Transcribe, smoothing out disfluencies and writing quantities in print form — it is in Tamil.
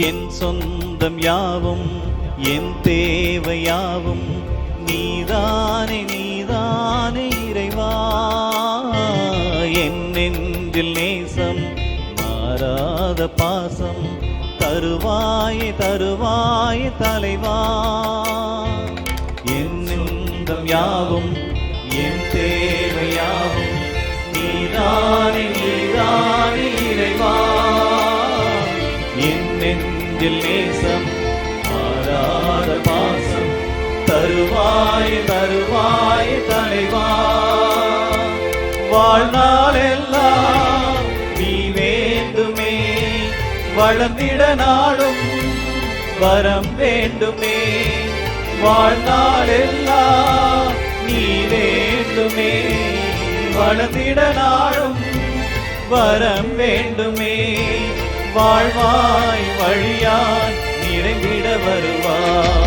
என் சொந்தம் யாவும் என் தேவையாவும் நீதானே நீதானே இறைவா. என் நெஞ்சில் நேசம் மாறாத பாசம் தருவாயே தருவாயே தலைவா. என் சொந்தம் யாவும் என் தேவையாவும் நீதானே நீதானே இறைவா. என் நெஞ்சில் நேசம் மாறாத பாசம் தருவாயே தருவாயே தலைவா. வாழ்நாளெல்லாம் நீ வேண்டுமே, வளர்ந்திட நாடும் வரம் வேண்டுமே. வாழ்நாளெல்லாம் நீ வேண்டுமே, வளர்ந்திட நாடும் வரம் வேண்டுமே. வாழ்வாய் வழியாய் நிறைந்திட வருவாய்.